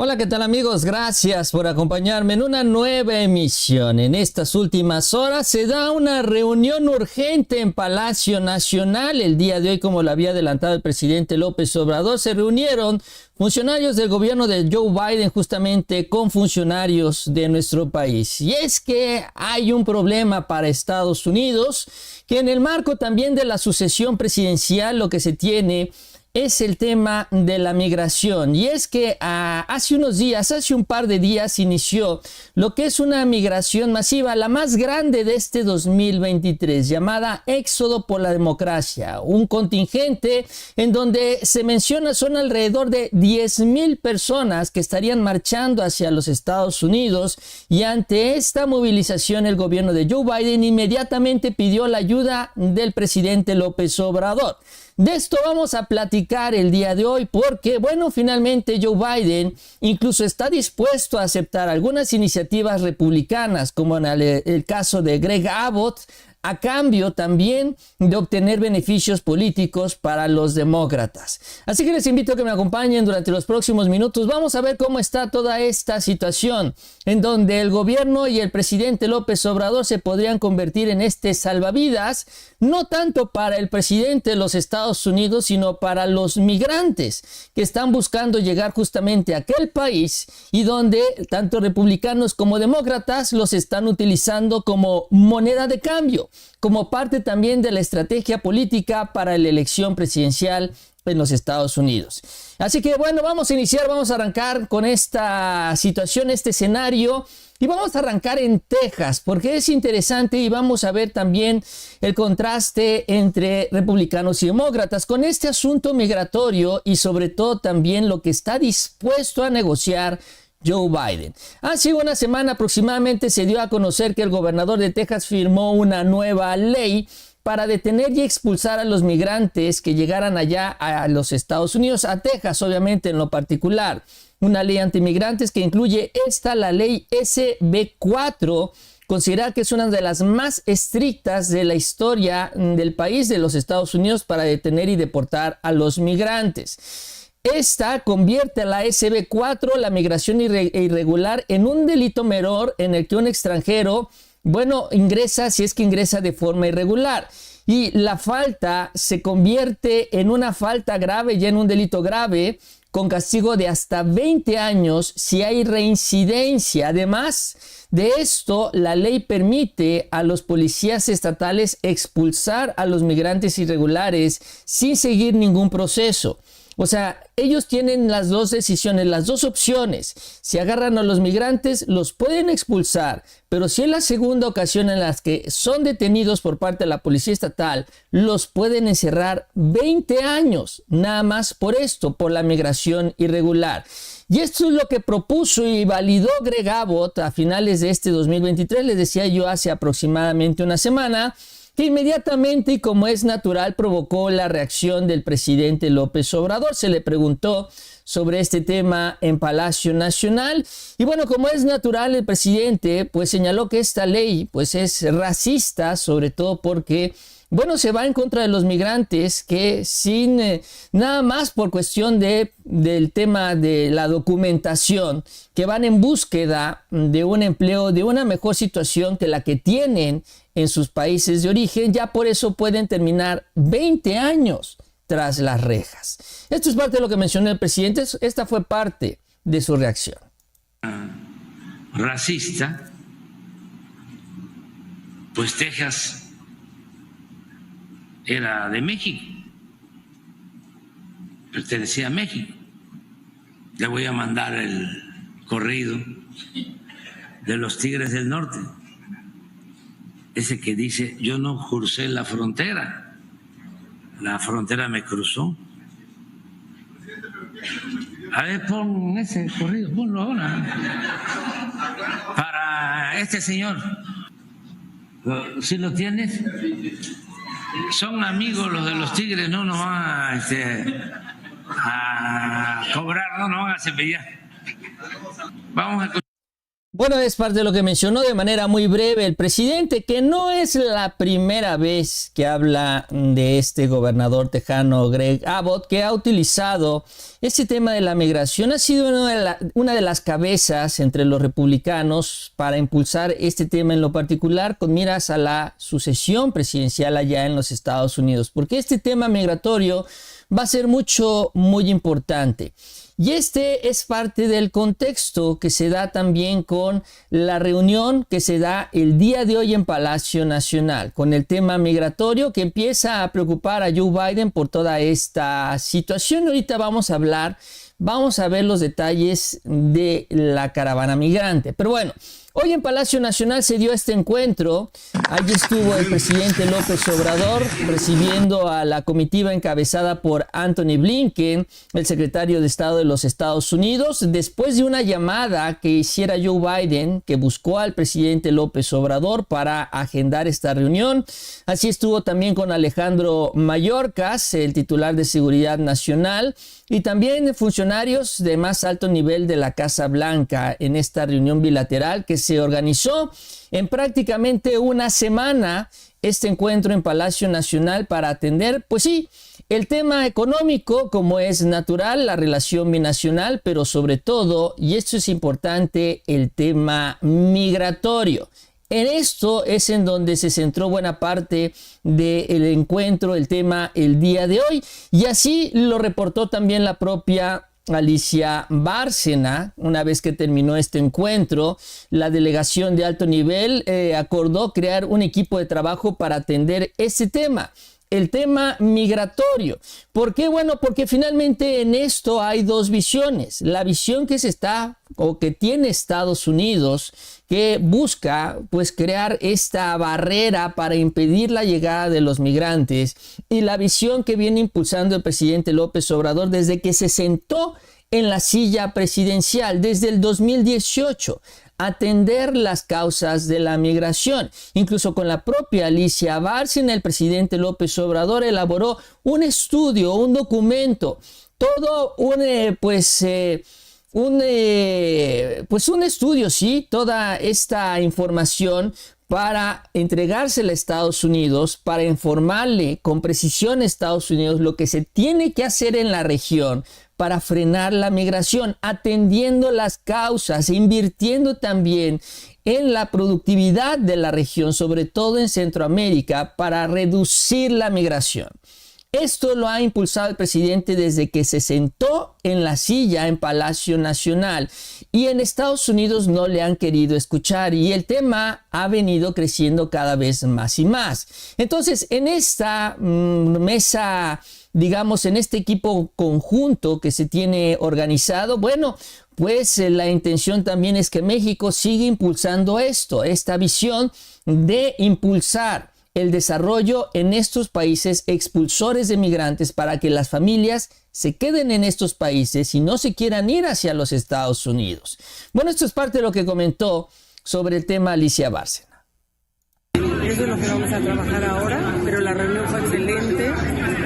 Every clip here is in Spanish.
Hola, ¿qué tal amigos? Gracias por acompañarme en una nueva emisión. En estas últimas horas se da una reunión urgente en Palacio Nacional. El día de hoy, como lo había adelantado el presidente López Obrador, se reunieron funcionarios del gobierno de Joe Biden justamente con funcionarios de nuestro país. Y es que hay un problema para Estados Unidos, que en el marco también de la sucesión presidencial lo que se tiene es el tema de la migración. Y es que hace un par de días inició lo que es una migración masiva, la más grande de este 2023, llamada Éxodo por la Democracia. Un contingente en donde se menciona son alrededor de 10,000 personas que estarían marchando hacia los Estados Unidos, y ante esta movilización el gobierno de Joe Biden inmediatamente pidió la ayuda del presidente López Obrador. De esto vamos a platicar el día de hoy porque, bueno, finalmente Joe Biden incluso está dispuesto a aceptar algunas iniciativas republicanas, como en el caso de Greg Abbott, a cambio también de obtener beneficios políticos para los demócratas. Así que les invito a que me acompañen durante los próximos minutos. Vamos a ver cómo está toda esta situación, en donde el gobierno y el presidente López Obrador se podrían convertir en este salvavidas, no tanto para el presidente de los Estados Unidos, sino para los migrantes que están buscando llegar justamente a aquel país, y donde tanto republicanos como demócratas los están utilizando como moneda de cambio, como parte también de la estrategia política para la elección presidencial en los Estados Unidos. Así que bueno, vamos a arrancar con esta situación, este escenario, y vamos a arrancar en Texas porque es interesante, y vamos a ver también el contraste entre republicanos y demócratas con este asunto migratorio, y sobre todo también lo que está dispuesto a negociar Joe Biden. Hace una semana aproximadamente se dio a conocer que el gobernador de Texas firmó una nueva ley para detener y expulsar a los migrantes que llegaran allá a los Estados Unidos, a Texas obviamente en lo particular. Una ley antimigrantes que incluye la ley SB4, considerada que es una de las más estrictas de la historia del país de los Estados Unidos para detener y deportar a los migrantes. Esta convierte a la SB4, la migración irregular, en un delito menor en el que un extranjero, ingresa si es que ingresa de forma irregular. Y la falta se convierte en una falta grave, ya en un delito grave, con castigo de hasta 20 años si hay reincidencia. Además de esto, la ley permite a los policías estatales expulsar a los migrantes irregulares sin seguir ningún proceso. O sea, ellos tienen las dos decisiones, las dos opciones. Si agarran a los migrantes, los pueden expulsar, pero si es la segunda ocasión en la que son detenidos por parte de la policía estatal, los pueden encerrar 20 años, nada más por esto, por la migración irregular. Y esto es lo que propuso y validó Greg Abbott a finales de este 2023, les decía yo hace aproximadamente una semana, que inmediatamente, y como es natural, provocó la reacción del presidente López Obrador. Se le preguntó sobre este tema en Palacio Nacional, y bueno, como es natural, el presidente señaló que esta ley es racista, sobre todo porque se va en contra de los migrantes que sin nada más por cuestión del tema de la documentación, que van en búsqueda de un empleo, de una mejor situación que la que tienen en sus países de origen, ya por eso pueden terminar 20 años tras las rejas. Esto es parte de lo que mencionó el presidente. Esta fue parte de su reacción. Racista, Texas era de México, pertenecía a México. Le voy a mandar el corrido de los Tigres del Norte, ese que dice: yo no crucé la frontera me cruzó. A ver, pon ese corrido, ponlo ahora para este señor. ¿Sí lo tienes? Son amigos los de los Tigres, no nos van a cobrar, no nos van a cepillar. Vamos a Bueno, es parte de lo que mencionó de manera muy breve el presidente, que no es la primera vez que habla de este gobernador tejano Greg Abbott, que ha utilizado este tema de la migración. Ha sido una de las cabezas entre los republicanos para impulsar este tema en lo particular con miras a la sucesión presidencial allá en los Estados Unidos, porque este tema migratorio va a ser muy importante. Y este es parte del contexto que se da también con la reunión que se da el día de hoy en Palacio Nacional, con el tema migratorio que empieza a preocupar a Joe Biden por toda esta situación. Ahorita vamos a ver los detalles de la caravana migrante. Pero bueno, hoy en Palacio Nacional se dio este encuentro. Allí estuvo el presidente López Obrador recibiendo a la comitiva encabezada por Antony Blinken, el secretario de Estado de los Estados Unidos, después de una llamada que hiciera Joe Biden, que buscó al presidente López Obrador para agendar esta reunión. Así estuvo también con Alejandro Mayorkas, el titular de Seguridad Nacional, y también funcionarios de más alto nivel de la Casa Blanca en esta reunión bilateral que se organizó en prácticamente una semana, este encuentro en Palacio Nacional para atender, pues sí, el tema económico, como es natural, la relación binacional, pero sobre todo, y esto es importante, el tema migratorio. En esto es en donde se centró buena parte del encuentro, el tema el día de hoy, y así lo reportó también la propia Alicia Bárcena. Una vez que terminó este encuentro, la delegación de alto nivel acordó crear un equipo de trabajo para atender ese tema. El tema migratorio. ¿Por qué? Bueno, porque finalmente en esto hay dos visiones. La visión que que tiene Estados Unidos, que busca pues crear esta barrera para impedir la llegada de los migrantes, y la visión que viene impulsando el presidente López Obrador desde que se sentó en la silla presidencial, desde el 2018. Atender las causas de la migración. Incluso con la propia Alicia Bárcena, el presidente López Obrador elaboró un estudio, un documento, todo un estudio, sí, toda esta información para entregársela a Estados Unidos, para informarle con precisión a Estados Unidos lo que se tiene que hacer en la región para frenar la migración, atendiendo las causas, invirtiendo también en la productividad de la región, sobre todo en Centroamérica, para reducir la migración. Esto lo ha impulsado el presidente desde que se sentó en la silla en Palacio Nacional, y en Estados Unidos no le han querido escuchar, y el tema ha venido creciendo cada vez más y más. Entonces, en esta mesa, digamos, en este equipo conjunto que se tiene organizado, bueno, pues la intención también es que México siga impulsando esta visión de impulsar el desarrollo en estos países expulsores de migrantes para que las familias se queden en estos países y no se quieran ir hacia los Estados Unidos. Bueno, esto es parte de lo que comentó sobre el tema Alicia Bárcena. Eso es lo que vamos a trabajar ahora, pero la reunión fue excelente,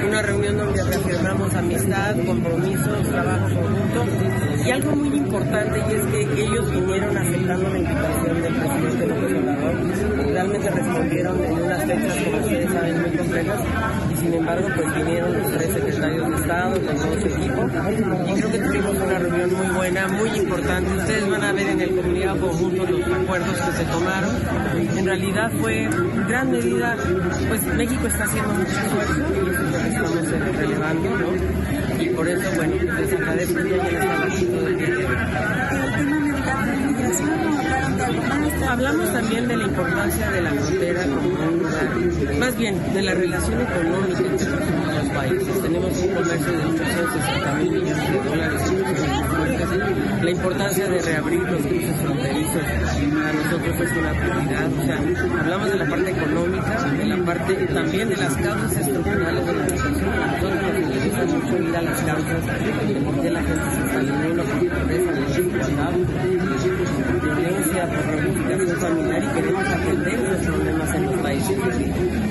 una reunión donde reafirmamos amistad, compromisos, trabajo conjunto, y algo muy importante, y es que ellos vinieron aceptando la invitación del presidente López Obrador. Realmente respondieron en unas fechas, como ustedes saben, muy complejas, y sin embargo pues vinieron los 3 secretarios de Estado con todo su equipo, y creo que tuvimos una reunión muy buena, muy importante. Ustedes van a ver en el comunicado conjunto los acuerdos que se tomaron. En realidad fue en gran medida, pues México está haciendo mucho esfuerzo, y eso es lo que estamos relevando, ¿no? Y por eso, bueno, les agradezco que hayan estado aquí todo el día de hoy. Hablamos también de la importancia de la frontera como un lugar, más bien de la relación económica entre los dos países. Tenemos un comercio de 860,000 millones de dólares. La importancia de reabrir los cruces fronterizos para nosotros es una prioridad. O sea, hablamos de la parte económica, de la parte también de las causas estructurales de la migración. A nosotros nos interesa mucho ir a las causas de por qué la gente se está yendo, por pobreza, por violencia, por reunificación familiar, y queremos atender esos problemas en los países.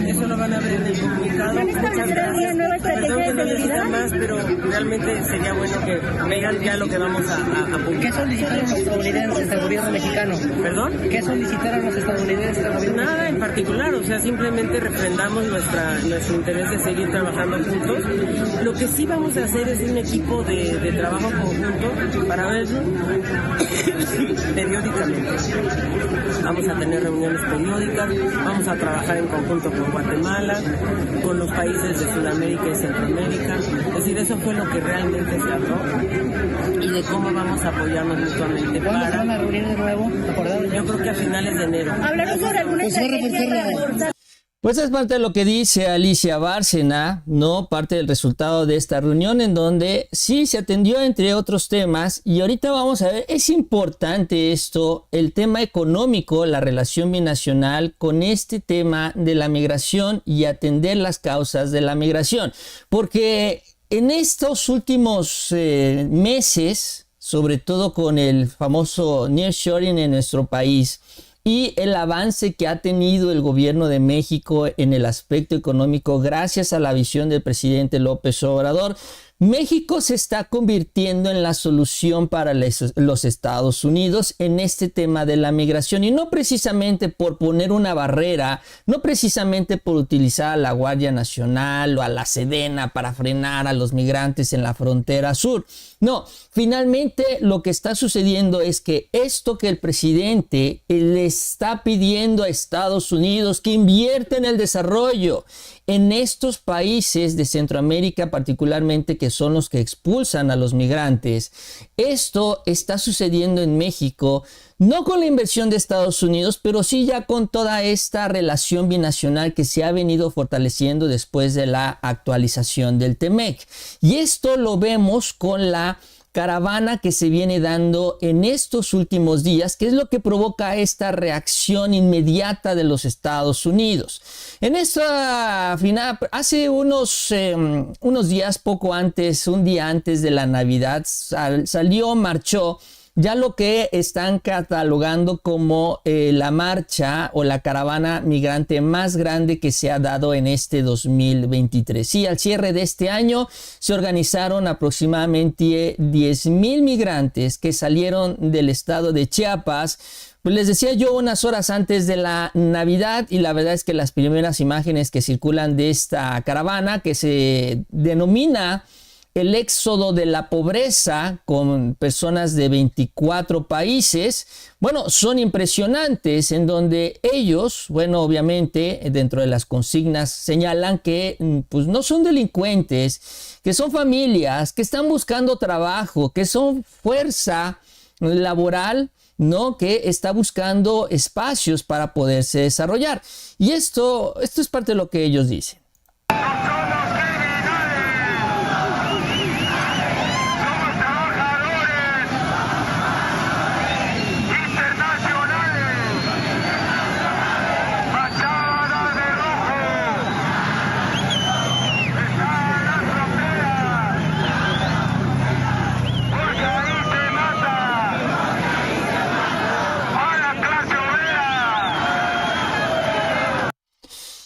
Eso lo van a ver en el comunicado. Muchas gracias. Perdón que no les diga más, pero realmente sería bueno que vean ya lo que vamos a publicar. ¿Qué solicitaron los estadounidenses al gobierno mexicano? ¿Perdón? ¿Qué solicitaron los estadounidenses al gobierno Nada en particular, o sea, simplemente refrendamos nuestro interés de seguir trabajando juntos. Lo que sí vamos a hacer es un equipo de trabajo conjunto para verlo periódicamente. Vamos a tener reuniones periódicas, vamos a trabajar en conjunto con Guatemala, con los países de Sudamérica y Centroamérica. Es decir, eso fue lo que realmente se habló y de cómo vamos a apoyarnos mutuamente. ¿Cuándo se van a reunir de nuevo? Yo creo que a finales de enero. ¿Hablaron sobre alguna estrategia para reforzar? Pues es parte de lo que dice Alicia Bárcena, ¿no? Parte del resultado de esta reunión en donde sí se atendió entre otros temas y ahorita vamos a ver, es importante esto, el tema económico, la relación binacional con este tema de la migración y atender las causas de la migración. Porque en estos últimos meses, sobre todo con el famoso nearshoring en nuestro país, y el avance que ha tenido el gobierno de México en el aspecto económico gracias a la visión del presidente López Obrador, México se está convirtiendo en la solución para los Estados Unidos en este tema de la migración y no precisamente por poner una barrera, no precisamente por utilizar a la Guardia Nacional o a la Sedena para frenar a los migrantes en la frontera sur. No, finalmente lo que está sucediendo es que esto que el presidente le está pidiendo a Estados Unidos que invierta en el desarrollo en estos países de Centroamérica particularmente que son los que expulsan a los migrantes. Esto está sucediendo en México, no con la inversión de Estados Unidos, pero sí ya con toda esta relación binacional que se ha venido fortaleciendo después de la actualización del TEMEC. Y esto lo vemos con la caravana que se viene dando en estos últimos días, que es lo que provoca esta reacción inmediata de los Estados Unidos. En esta final, hace unos días, poco antes, un día antes de la Navidad, marchó ya lo que están catalogando como la marcha o la caravana migrante más grande que se ha dado en este 2023. Sí, al cierre de este año se organizaron aproximadamente 10,000 migrantes que salieron del estado de Chiapas. Pues les decía yo unas horas antes de la Navidad y la verdad es que las primeras imágenes que circulan de esta caravana que se denomina el éxodo de la pobreza con personas de 24 países, bueno, son impresionantes en donde ellos, bueno, obviamente dentro de las consignas señalan que pues no son delincuentes, que son familias, que están buscando trabajo, que son fuerza laboral, ¿no? Que está buscando espacios para poderse desarrollar. Y esto es parte de lo que ellos dicen.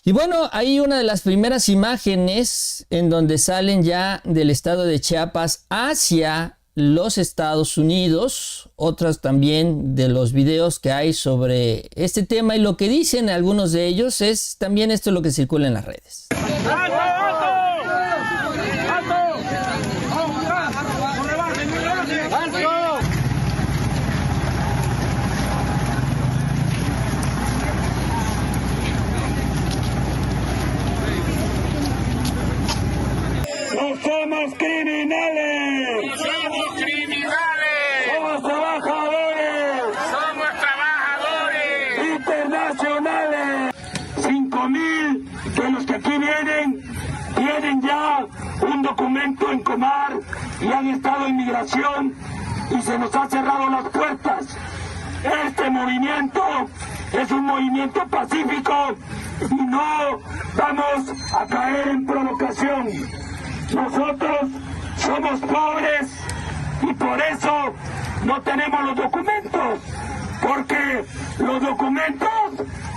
Y bueno, hay una de las primeras imágenes en donde salen ya del estado de Chiapas hacia los Estados Unidos, otras también de los videos que hay sobre este tema y lo que dicen algunos de ellos es también esto lo que circula en las redes. ¡No somos criminales! ¡No somos criminales! ¡Somos trabajadores! ¡Somos trabajadores! ¡Internacionales! 5,000 de los que aquí vienen tienen ya un documento en Comar y han estado en migración y se nos ha cerrado las puertas. Este movimiento es un movimiento pacífico y no vamos a caer en provocación. Nosotros somos pobres y por eso no tenemos los documentos, porque los documentos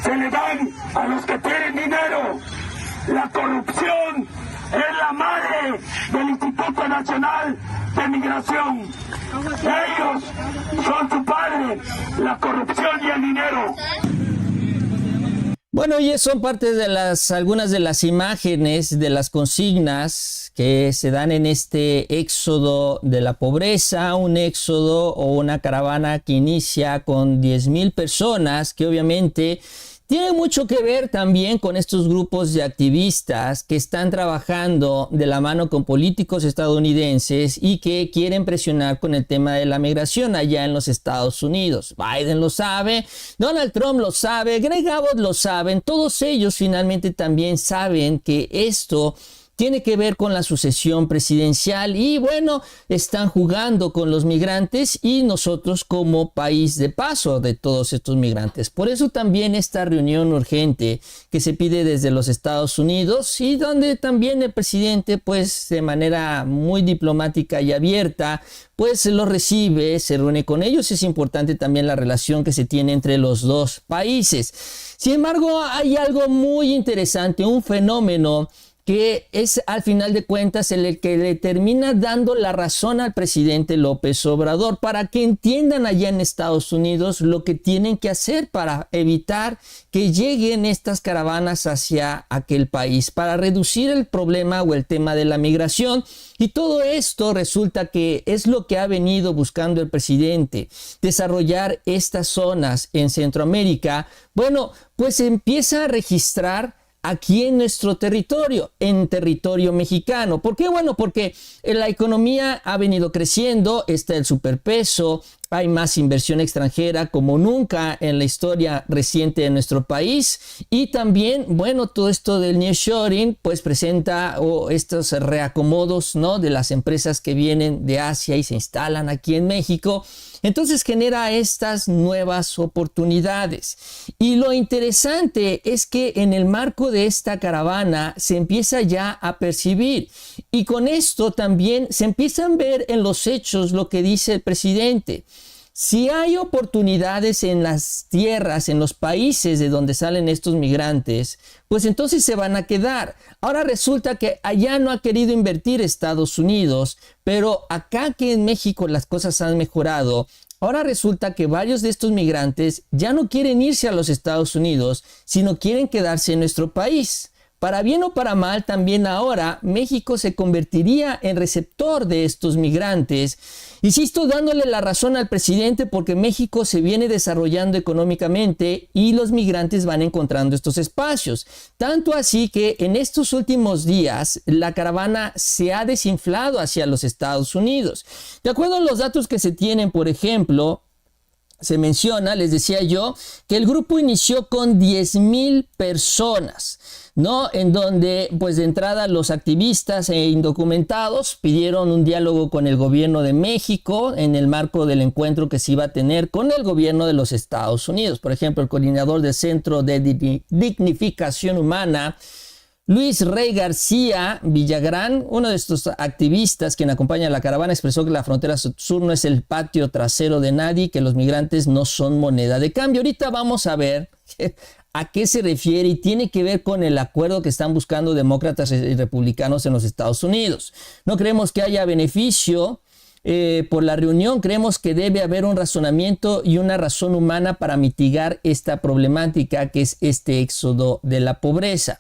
se le dan a los que tienen dinero La corrupción es la madre del Instituto Nacional de Migración. Ellos son su padre, la corrupción y el dinero. Bueno, y son parte de algunas de las imágenes de las consignas que se dan en este éxodo de la pobreza, un éxodo o una caravana que inicia con 10,000 personas, que obviamente tiene mucho que ver también con estos grupos de activistas que están trabajando de la mano con políticos estadounidenses y que quieren presionar con el tema de la migración allá en los Estados Unidos. Biden lo sabe, Donald Trump lo sabe, Greg Abbott lo saben, todos ellos finalmente también saben que esto tiene que ver con la sucesión presidencial y bueno, están jugando con los migrantes y nosotros como país de paso de todos estos migrantes. Por eso también esta reunión urgente que se pide desde los Estados Unidos y donde también el presidente pues de manera muy diplomática y abierta pues lo recibe, se reúne con ellos. Es importante también la relación que se tiene entre los dos países. Sin embargo, hay algo muy interesante, un fenómeno que es al final de cuentas el que le termina dando la razón al presidente López Obrador para que entiendan allá en Estados Unidos lo que tienen que hacer para evitar que lleguen estas caravanas hacia aquel país, para reducir el problema o el tema de la migración. Y todo esto resulta que es lo que ha venido buscando el presidente, desarrollar estas zonas en Centroamérica. Bueno, pues empieza a registrar aquí en nuestro territorio, en territorio mexicano. ¿Por qué? Bueno, porque la economía ha venido creciendo, está el superpeso, hay más inversión extranjera como nunca en la historia reciente de nuestro país y también, bueno, todo esto del nearshoring pues presenta estos reacomodos, ¿no?, de las empresas que vienen de Asia y se instalan aquí en México. Entonces genera estas nuevas oportunidades. Y lo interesante es que en el marco de esta caravana se empieza ya a percibir. Y con esto también se empiezan a ver en los hechos lo que dice el presidente. Si hay oportunidades en las tierras, en los países de donde salen estos migrantes, pues entonces se van a quedar. Ahora resulta que allá no ha querido invertir Estados Unidos, pero acá que en México las cosas han mejorado, ahora resulta que varios de estos migrantes ya no quieren irse a los Estados Unidos, sino quieren quedarse en nuestro país. Para bien o para mal, también ahora México se convertiría en receptor de estos migrantes. Insisto, dándole la razón al presidente porque México se viene desarrollando económicamente y los migrantes van encontrando estos espacios. Tanto así que en estos últimos días la caravana se ha desinflado hacia los Estados Unidos. De acuerdo a los datos que se tienen, por ejemplo, se menciona, les decía yo, que el grupo inició con 10,000 personas, ¿no? En donde, pues de entrada, los activistas e indocumentados pidieron un diálogo con el gobierno de México en el marco del encuentro que se iba a tener con el gobierno de los Estados Unidos. Por ejemplo, el coordinador del Centro de Dignificación Humana, Luis Rey García Villagrán, uno de estos activistas quien acompaña a la caravana, expresó que la frontera sur no es el patio trasero de nadie, que los migrantes no son moneda de cambio. Ahorita vamos a ver a qué se refiere y tiene que ver con el acuerdo que están buscando demócratas y republicanos en los Estados Unidos. No creemos que haya beneficio por la reunión, creemos que debe haber un razonamiento y una razón humana para mitigar esta problemática que es este éxodo de la pobreza.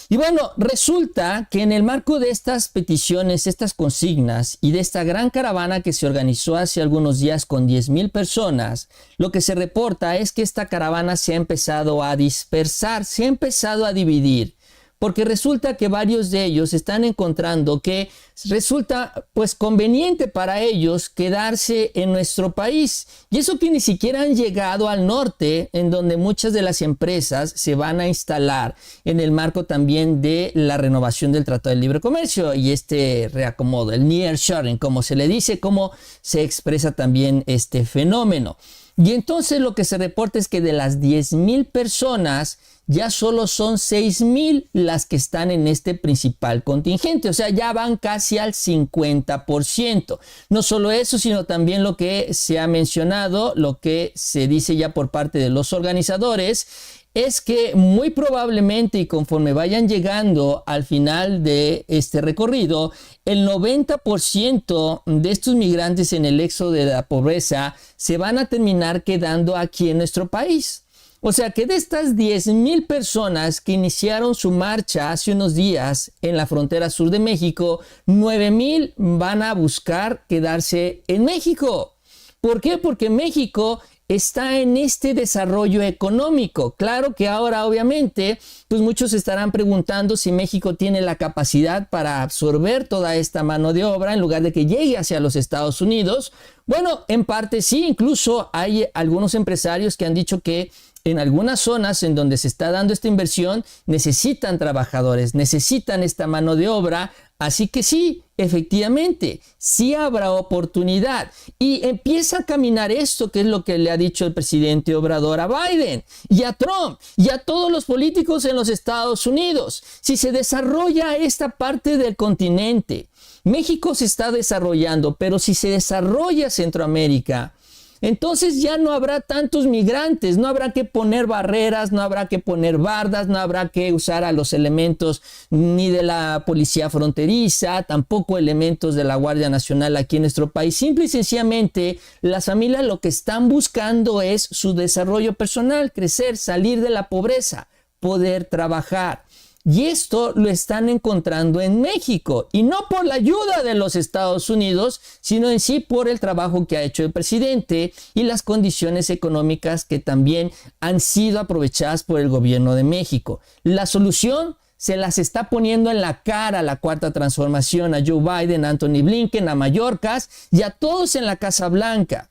Y bueno, resulta que en el marco de estas peticiones, estas consignas y de esta gran caravana que se organizó hace algunos días con 10,000 personas, lo que se reporta es que esta caravana se ha empezado a dispersar, se ha empezado a dividir. Porque resulta que varios de ellos están encontrando que resulta pues conveniente para ellos quedarse en nuestro país. Y eso que ni siquiera han llegado al norte, en donde muchas de las empresas se van a instalar en el marco también de la renovación del Tratado de Libre Comercio y este reacomodo, el nearshoring, como se le dice, cómo se expresa también este fenómeno. Y entonces lo que se reporta es que de las 10,000 personas, ya solo son 6,000 las que están en este principal contingente. O sea, ya van casi al 50%. No solo eso, sino también lo que se ha mencionado, lo que se dice ya por parte de los organizadores, es que muy probablemente y conforme vayan llegando al final de este recorrido, el 90% de estos migrantes en el éxodo de la pobreza se van a terminar quedando aquí en nuestro país. O sea que de estas 10,000 personas que iniciaron su marcha hace unos días en la frontera sur de México, 9,000 van a buscar quedarse en México. ¿Por qué? Porque México está en este desarrollo económico. Claro que ahora obviamente pues muchos estarán preguntando si México tiene la capacidad para absorber toda esta mano de obra en lugar de que llegue hacia los Estados Unidos. Bueno, en parte sí, incluso hay algunos empresarios que han dicho que en algunas zonas en donde se está dando esta inversión necesitan trabajadores, necesitan esta mano de obra, así que sí, efectivamente, sí habrá oportunidad. Y empieza a caminar esto, que es lo que le ha dicho el presidente Obrador a Biden y a Trump y a todos los políticos en los Estados Unidos. Si se desarrolla esta parte del continente, México se está desarrollando, pero si se desarrolla Centroamérica, entonces ya no habrá tantos migrantes, no habrá que poner barreras, no habrá que poner bardas, no habrá que usar a los elementos ni de la policía fronteriza, tampoco elementos de la Guardia Nacional aquí en nuestro país. Simple y sencillamente, las familias lo que están buscando es su desarrollo personal, crecer, salir de la pobreza, poder trabajar. Y esto lo están encontrando en México, y no por la ayuda de los Estados Unidos, sino en sí por el trabajo que ha hecho el presidente y las condiciones económicas que también han sido aprovechadas por el gobierno de México. La solución se las está poniendo en la cara la Cuarta Transformación a Joe Biden, a Anthony Blinken, a Mayorkas y a todos en la Casa Blanca.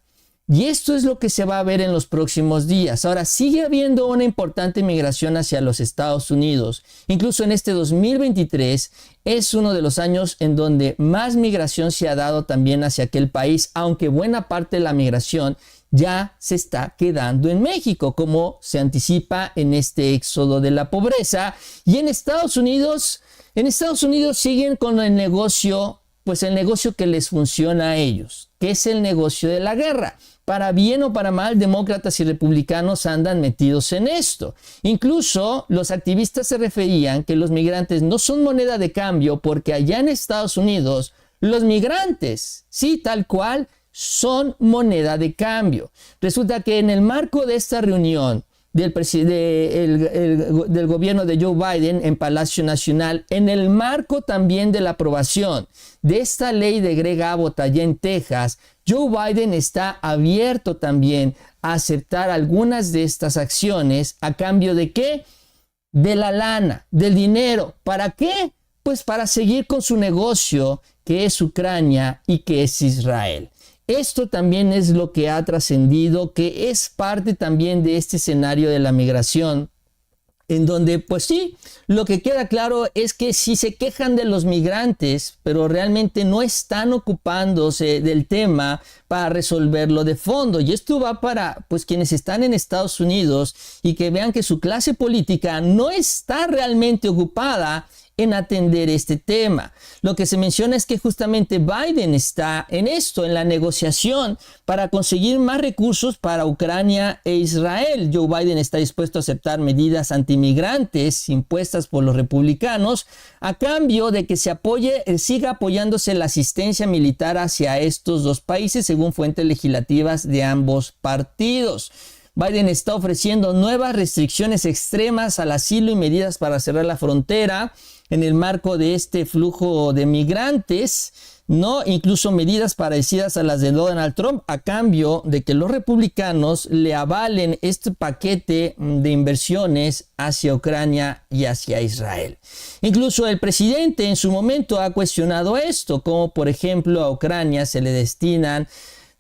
Y esto es lo que se va a ver en los próximos días. Ahora, sigue habiendo una importante migración hacia los Estados Unidos. Incluso en este 2023 es uno de los años en donde más migración se ha dado también hacia aquel país, aunque buena parte de la migración ya se está quedando en México, como se anticipa en este éxodo de la pobreza. Y en Estados Unidos siguen con el negocio, pues el negocio que les funciona a ellos, que es el negocio de la guerra. Para bien o para mal, demócratas y republicanos andan metidos en esto. Incluso los activistas se referían que los migrantes no son moneda de cambio porque allá en Estados Unidos los migrantes, sí, tal cual, son moneda de cambio. Resulta que en el marco de esta reunión del gobierno de Joe Biden en Palacio Nacional, en el marco también de la aprobación de esta ley de Greg Abbott allá en Texas, Joe Biden está abierto también a aceptar algunas de estas acciones a cambio de ¿qué? De la lana, del dinero. ¿Para qué? Pues para seguir con su negocio que es Ucrania y que es Israel. Esto también es lo que ha trascendido, que es parte también de este escenario de la migración, en donde, pues sí, lo que queda claro es que sí se quejan de los migrantes, pero realmente no están ocupándose del tema para resolverlo de fondo. Y esto va para, pues, quienes están en Estados Unidos y que vean que su clase política no está realmente ocupada en atender este tema. Lo que se menciona es que justamente Biden está en esto, en la negociación para conseguir más recursos para Ucrania e Israel. Joe Biden está dispuesto a aceptar medidas antimigrantes impuestas por los republicanos a cambio de que siga apoyándose la asistencia militar hacia estos dos países, según fuentes legislativas de ambos partidos. Biden está ofreciendo nuevas restricciones extremas al asilo y medidas para cerrar la frontera en el marco de este flujo de migrantes, ¿no? Incluso medidas parecidas a las de Donald Trump a cambio de que los republicanos le avalen este paquete de inversiones hacia Ucrania y hacia Israel. Incluso el presidente en su momento ha cuestionado esto, como por ejemplo a Ucrania se le destinan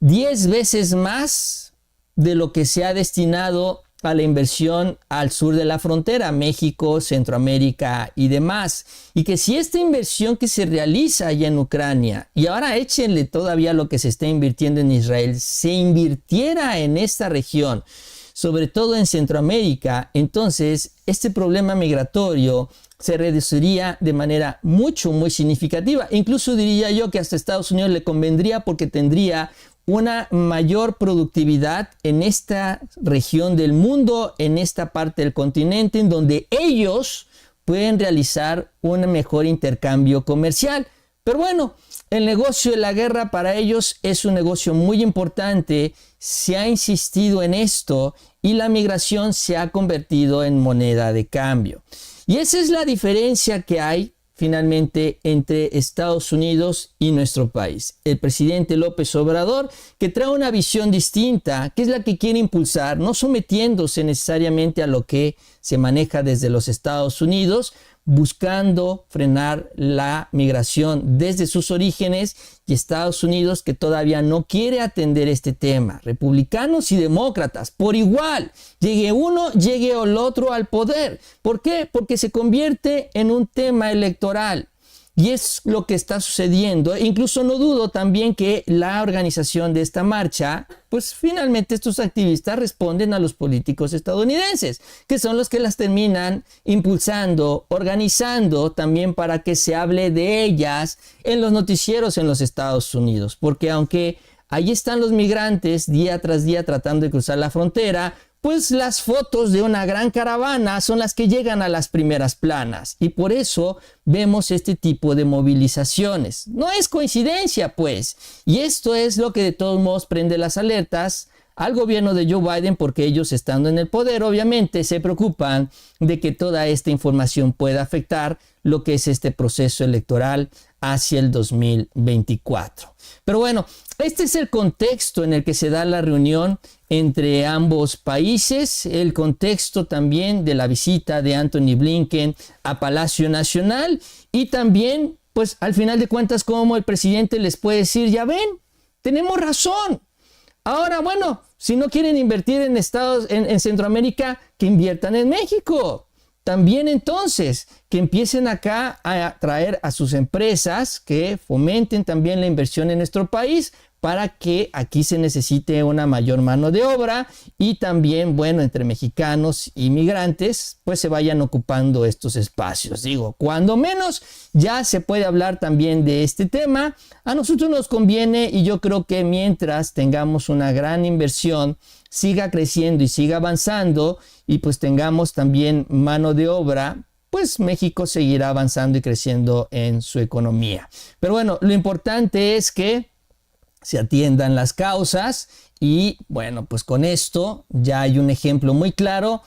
10 veces más de lo que se ha destinado a la inversión al sur de la frontera, México, Centroamérica y demás. Y que si esta inversión que se realiza allá en Ucrania, y ahora échenle todavía lo que se está invirtiendo en Israel, se invirtiera en esta región, sobre todo en Centroamérica, entonces este problema migratorio se reduciría de manera muy significativa. Incluso diría yo que hasta Estados Unidos le convendría porque tendría una mayor productividad en esta región del mundo, en esta parte del continente, en donde ellos pueden realizar un mejor intercambio comercial. Pero bueno, el negocio de la guerra para ellos es un negocio muy importante, se ha insistido en esto y la migración se ha convertido en moneda de cambio. Y esa es la diferencia que hay finalmente entre Estados Unidos y nuestro país. El presidente López Obrador, que trae una visión distinta, que es la que quiere impulsar, no sometiéndose necesariamente a lo que se maneja desde los Estados Unidos, buscando frenar la migración desde sus orígenes, y Estados Unidos que todavía no quiere atender este tema. Republicanos y demócratas por igual, llegue uno, llegue el otro al poder. ¿Por qué? Porque se convierte en un tema electoral. Y es lo que está sucediendo. Incluso no dudo también que la organización de esta marcha, pues finalmente estos activistas responden a los políticos estadounidenses, que son los que las terminan impulsando, organizando también para que se hable de ellas en los noticieros en los Estados Unidos. Porque aunque ahí están los migrantes día tras día tratando de cruzar la frontera, pues las fotos de una gran caravana son las que llegan a las primeras planas, y por eso vemos este tipo de movilizaciones. No es coincidencia, pues, y esto es lo que de todos modos prende las alertas al gobierno de Joe Biden, porque ellos, estando en el poder, obviamente se preocupan de que toda esta información pueda afectar lo que es este proceso electoral hacia el 2024. Pero bueno, este es el contexto en el que se da la reunión entre ambos países, el contexto también de la visita de Antony Blinken a Palacio Nacional, y también, pues al final de cuentas, cómo el presidente les puede decir, ya ven, tenemos razón. Ahora, bueno, si no quieren invertir en Centroamérica, que inviertan en México. También entonces, que empiecen acá a traer a sus empresas, que fomenten también la inversión en nuestro país, para que aquí se necesite una mayor mano de obra, y también, bueno, entre mexicanos y migrantes, pues se vayan ocupando estos espacios. Digo, cuando menos ya se puede hablar también de este tema. A nosotros nos conviene, y yo creo que mientras tengamos una gran inversión, siga creciendo y siga avanzando, y pues tengamos también mano de obra, pues México seguirá avanzando y creciendo en su economía. Pero bueno, lo importante es que se atiendan las causas, y bueno, pues con esto ya hay un ejemplo muy claro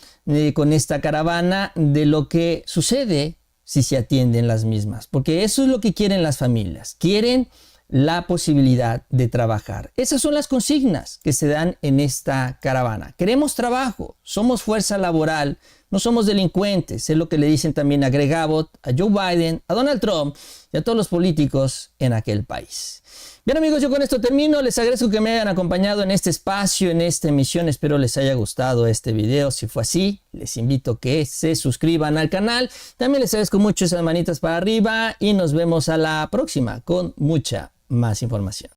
con esta caravana de lo que sucede si se atienden las mismas, porque eso es lo que quieren las familias, quieren la posibilidad de trabajar. Esas son las consignas que se dan en esta caravana. Queremos trabajo, somos fuerza laboral, no somos delincuentes. Es lo que le dicen también a Greg Abbott, a Joe Biden, a Donald Trump y a todos los políticos en aquel país. Bien amigos, yo con esto termino. Les agradezco que me hayan acompañado en este espacio, en esta emisión. Espero les haya gustado este video. Si fue así, les invito a que se suscriban al canal. También les agradezco mucho esas manitas para arriba, y nos vemos a la próxima con mucha más información.